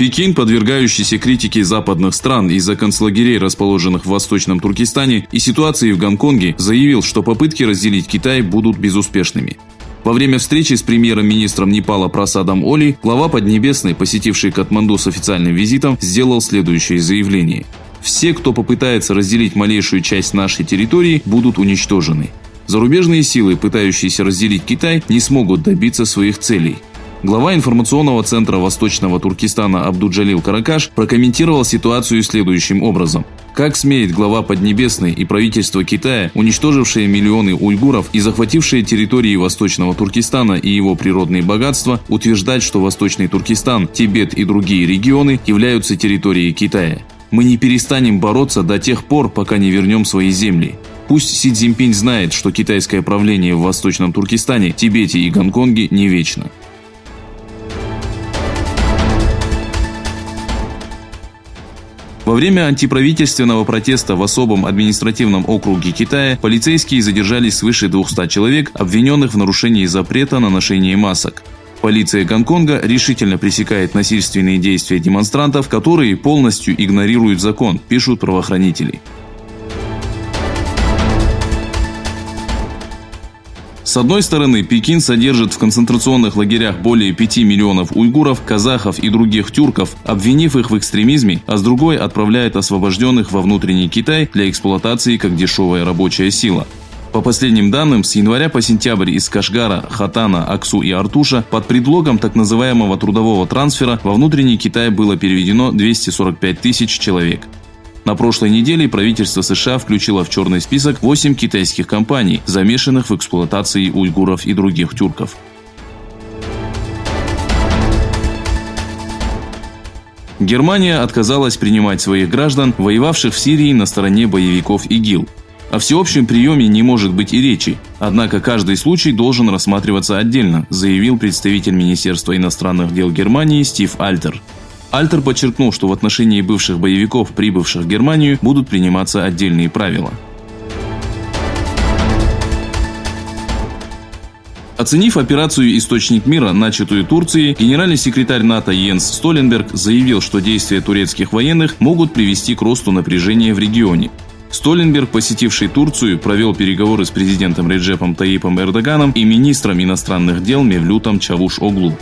Пекин, подвергающийся критике западных стран из-за концлагерей, расположенных в Восточном Туркестане, и ситуации в Гонконге, заявил, что попытки разделить Китай будут безуспешными. Во время встречи с премьер-министром Непала Прасадом Оли, глава Поднебесной, посетивший Катманду с официальным визитом, сделал следующее заявление. «Все, кто попытается разделить малейшую часть нашей территории, будут уничтожены. Зарубежные силы, пытающиеся разделить Китай, не смогут добиться своих целей». Глава информационного центра Восточного Туркестана Абдуджалил Каракаш прокомментировал ситуацию следующим образом. Как смеет глава Поднебесной и правительство Китая, уничтожившие миллионы уйгуров и захватившие территории Восточного Туркестана и его природные богатства, утверждать, что Восточный Туркестан, Тибет и другие регионы являются территорией Китая? Мы не перестанем бороться до тех пор, пока не вернем свои земли. Пусть Си Цзиньпинь знает, что китайское правление в Восточном Туркестане, Тибете и Гонконге не вечно. Во время антиправительственного протеста в особом административном округе Китая полицейские задержали свыше 200 человек, обвиненных в нарушении запрета на ношение масок. Полиция Гонконга решительно пресекает насильственные действия демонстрантов, которые полностью игнорируют закон, пишут правоохранители. С одной стороны, Пекин содержит в концентрационных лагерях более 5 миллионов уйгуров, казахов и других тюрков, обвинив их в экстремизме, а с другой отправляет освобожденных во внутренний Китай для эксплуатации как дешевая рабочая сила. По последним данным, с января по сентябрь из Кашгара, Хатана, Аксу и Артуша под предлогом так называемого трудового трансфера во внутренний Китай было переведено 245 тысяч человек. На прошлой неделе правительство США включило в черный список 8 китайских компаний, замешанных в эксплуатации уйгуров и других тюрков. Германия отказалась принимать своих граждан, воевавших в Сирии на стороне боевиков ИГИЛ. О всеобщем приеме не может быть и речи, однако каждый случай должен рассматриваться отдельно, заявил представитель Министерства иностранных дел Германии Стив Альтер. Альтер подчеркнул, что в отношении бывших боевиков, прибывших в Германию, будут приниматься отдельные правила. Оценив операцию «Источник мира», начатую Турцией, генеральный секретарь НАТО Йенс Столтенберг заявил, что действия турецких военных могут привести к росту напряжения в регионе. Столтенберг, посетивший Турцию, провел переговоры с президентом Реджепом Таyyипом Эрдоганом и министром иностранных дел Мевлютом Чавуш-Оглу.